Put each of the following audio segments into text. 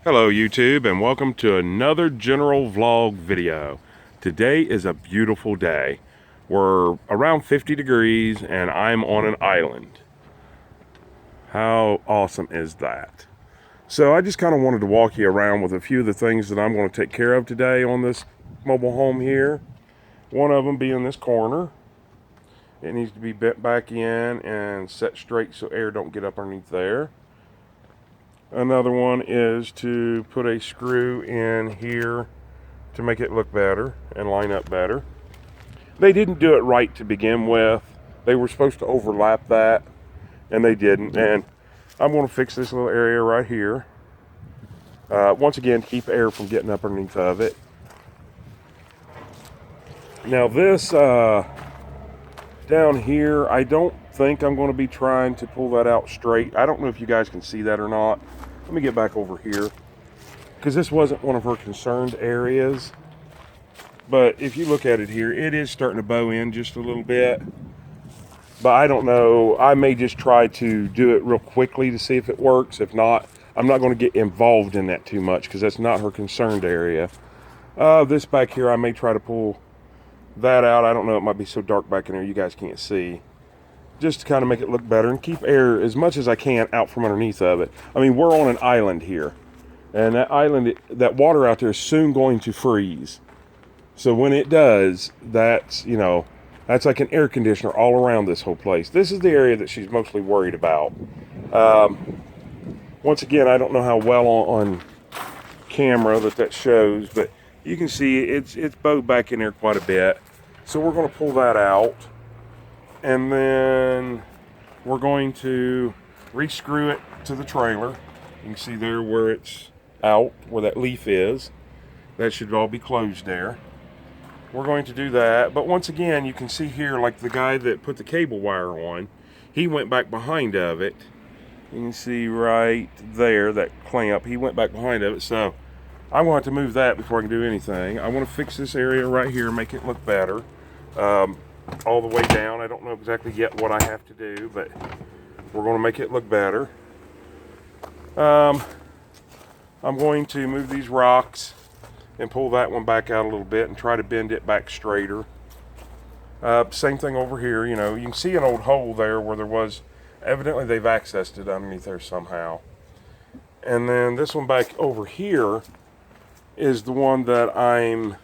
Hello YouTube, and welcome to another general vlog video. Today is a beautiful day. We're around 50 degrees and I'm on an island. How awesome is that? So I just kind of wanted to walk you around with a few of the things that I'm going to take care of today on this mobile home here. One of them being this corner. It needs to be bent back in and set straight so air don't get up underneath there. Another one is to put a screw in here to make it look better and line up better. They didn't do it right to begin with. They were supposed to overlap that, and they didn't. And I'm going to fix this little area right here. Once again, keep air from getting up underneath of it. Now this down here, I don't think I'm going to be trying to pull that out straight. I don't know if you guys can see that or not. Let me get back over here, because this wasn't one of her concerned areas. But if you look at it here, it is starting to bow in just a little bit. But I don't know. I may just try to do it real quickly to see if it works. If not, I'm not going to get involved in that too much, because that's not her concerned area. This back here, I may try to pull that out. I don't know. It might be so dark back in there you guys can't see. Just to kind of make it look better and keep air as much as I can out from underneath of it. I mean, we're on an island here, and that island, that water out there is soon going to freeze. So when it does, that's, you know, that's like an air conditioner all around this whole place. This is the area that she's mostly worried about. Once again, I don't know how well on camera that shows, but you can see it's bowed back in there quite a bit. So we're going to pull that out. And then we're going to re-screw it to the trailer. You can see there where it's out, where that leaf is. That should all be closed there. We're going to do that. But once again, you can see here, like the guy that put the cable wire on, he went back behind of it. You can see right there, that clamp, he went back behind of it. So I'm going to have to move that before I can do anything. I want to fix this area right here, make it look better. All the way down. I don't know exactly yet what I have to do, but we're going to make it look better. I'm going to move these rocks and pull that one back out a little bit and try to bend it back straighter. Same thing over here. You know, you can see an old hole there where there was, evidently they've accessed it underneath there somehow. And then this one back over here is the one that I'm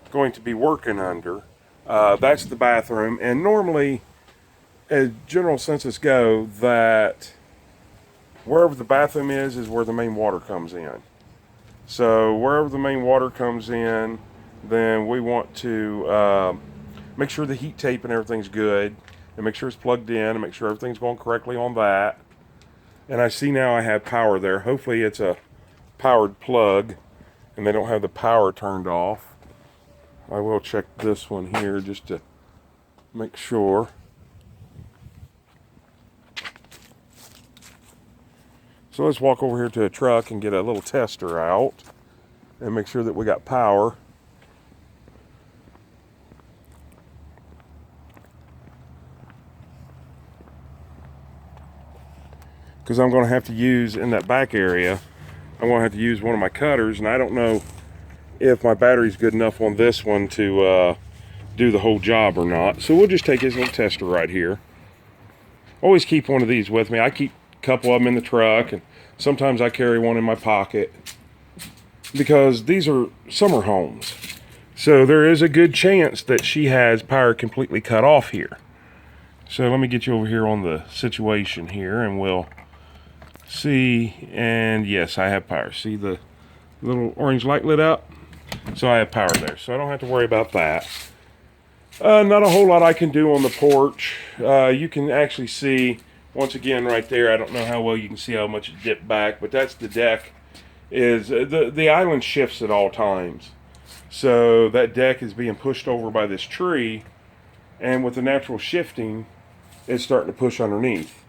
going to be working under. That's the bathroom, and normally, as general census go, that wherever the bathroom is where the main water comes in. So wherever the main water comes in, then we want to make sure the heat tape and everything's good, and make sure it's plugged in, and make sure everything's going correctly on that. And I see now I have power there. Hopefully it's a powered plug, and they don't have the power turned off. I will check this one here just to make sure. So let's walk over here to a truck and get a little tester out and make sure that we got power. Because I'm going to have to use, in that back area, I'm going to have to use one of my cutters, and I don't know if my battery's good enough on this one to do the whole job or not. So we'll just take this little tester right here. Always keep one of these with me. I keep a couple of them in the truck, and sometimes I carry one in my pocket, because these are summer homes. So there is a good chance that she has power completely cut off here. So let me get you over here on the situation here, and we'll see. And yes, I have power. See the little orange light lit up? So I have power there, so I don't have to worry about that. Not a whole lot I can do on the porch. You can actually see, once again, right there, I don't know how well you can see how much it dipped back, but that's the deck. The island shifts at all times. So that deck is being pushed over by this tree, and with the natural shifting, it's starting to push underneath.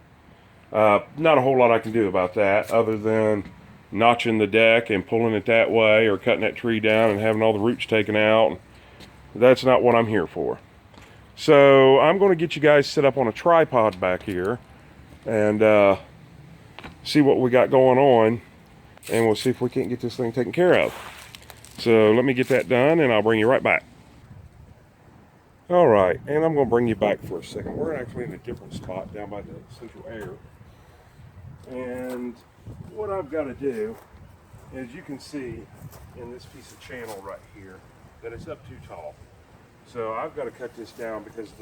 Not a whole lot I can do about that, other than notching the deck and pulling it that way, or cutting that tree down and having all the roots taken out. That's not what I'm here for. So I'm going to get you guys set up on a tripod back here and see what we got going on. and we'll see if we can't get this thing taken care of. So let me get that done and I'll bring you right back. All right, and I'm going to bring you back for a second. We're actually in a different spot down by the central air. And what I've got to do, as you can see in this piece of channel right here, that it's up too tall. So I've got to cut this down because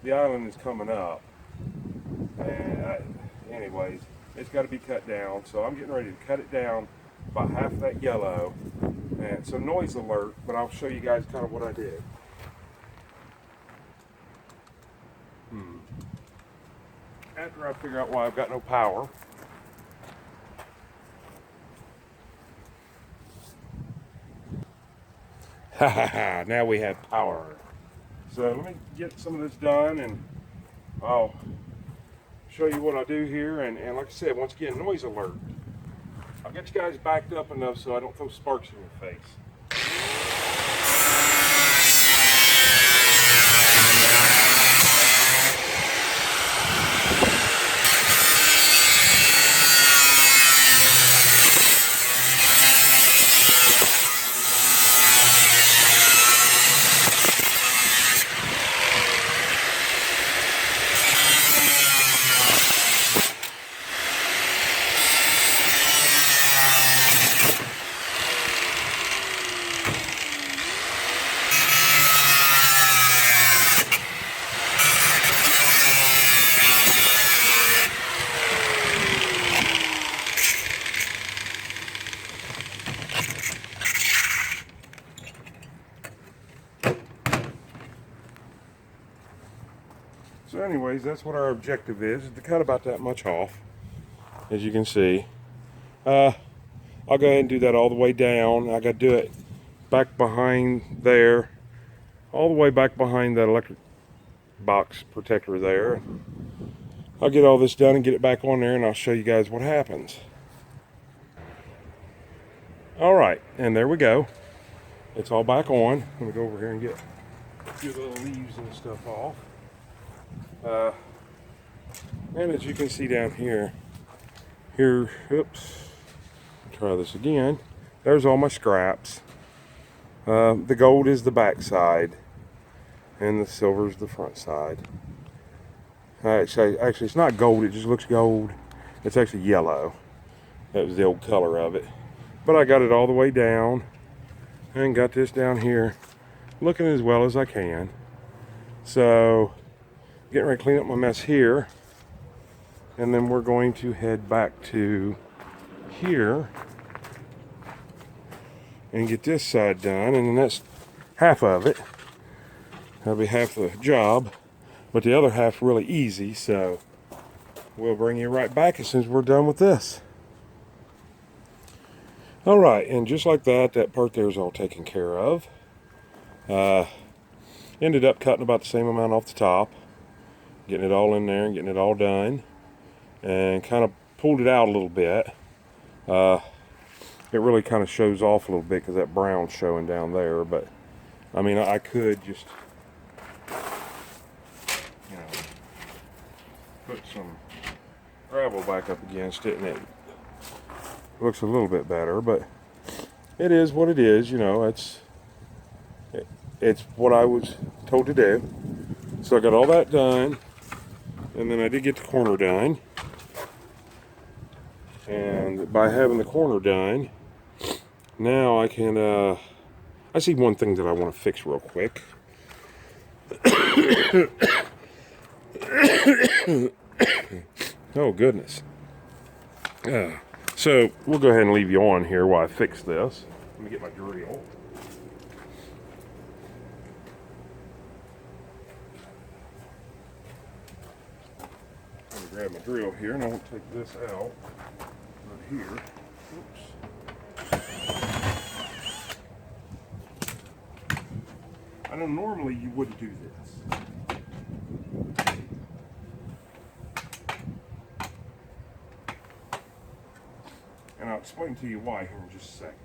the island is coming up. And anyways, it's got to be cut down. So I'm getting ready to cut it down by half that yellow. And so noise alert, but I'll show you guys kind of what I did. After I figure out why I've got no power, now we have power. So let me get some of this done and I'll show you what I do here. And like I said, once again, noise alert. I'll get you guys backed up enough so I don't throw sparks in your face. So anyways, that's what our objective is to cut about that much off, as you can see. I'll go ahead and do that all the way down. I got to do it back behind there, all the way back behind that electric box protector there. I'll get all this done and get it back on there and I'll show you guys what happens. All right, and there we go. It's all back on. Let me go over here and get a few little leaves and stuff off. And as you can see down here, oops, try this again. There's all my scraps. The gold is the back side, and the silver is the front side. Actually, it's not gold. It just looks gold. It's actually yellow. That was the old color of it. But I got it all the way down, and got this down here, looking as well as I can. So, getting ready to clean up my mess here. And then we're going to head back to here and get this side done, and then that's half of it. That'll be half the job, but the other half really easy, so we'll bring you right back as soon as we're done with this. All right, and just like that, that part there is all taken care of. Ended up cutting about the same amount off the top, getting it all in there and getting it all done. And kind of pulled it out a little bit. It really kind of shows off a little bit because that brown's showing down there. But I mean, I could just, you know, put some gravel back up against it, and it looks a little bit better. But it is what it is. You know, it's what I was told to do. So I got all that done, and then I did get the corner done. And by having the corner done, now I can, I see one thing that I want to fix real quick. Oh, goodness. So we'll go ahead and leave you on here while I fix this. Let me get my drill. I'm going to grab my drill here, and I want to take this out. Here. Oops. I know normally you wouldn't do this. And I'll explain to you why here in just a second.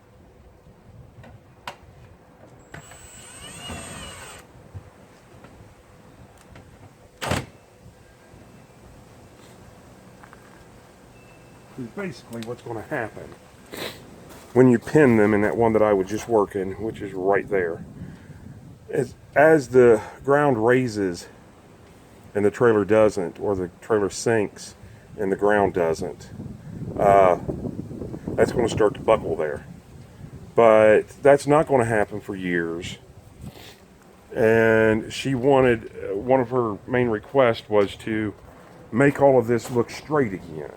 Basically what's going to happen when you pin them in that one that I was just working, which is right there, as the ground raises and the trailer doesn't, or the trailer sinks and the ground doesn't, that's going to start to buckle there. But that's not going to happen for years. And she wanted, one of her main requests was to make all of this look straight again.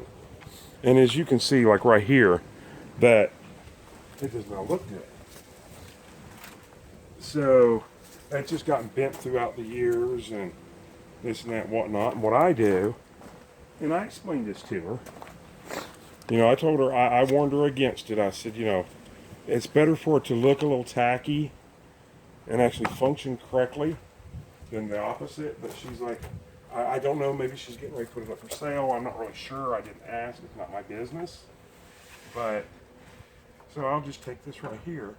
And as you can see, like right here, that it does not look good. So it's just gotten bent throughout the years and this and that and whatnot. And what I do, and I explained this to her, you know, I told her, I warned her against it. I said, you know, it's better for it to look a little tacky and actually function correctly than the opposite. But she's like, I don't know, maybe she's getting ready to put it up for sale. I'm not really sure. I didn't ask. It's not my business. But, so I'll just take this right here.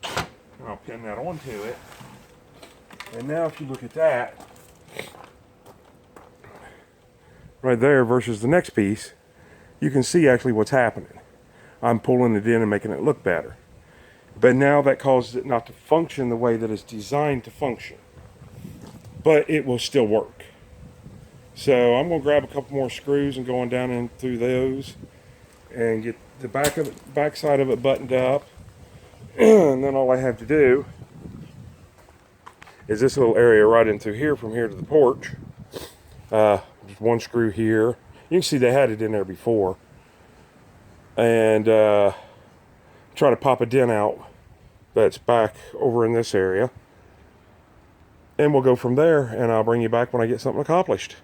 And I'll pin that onto it. And now if you look at that, right there versus the next piece, you can see actually what's happening. I'm pulling it in and making it look better. But now that causes it not to function the way that it's designed to function. But it will still work. So I'm going to grab a couple more screws and go on down in through those and get the back side of it buttoned up. And then all I have to do is this little area right in through here, from here to the porch. Just one screw here. You can see they had it in there before. And try to pop a dent out that's back over in this area. And we'll go from there, and I'll bring you back when I get something accomplished.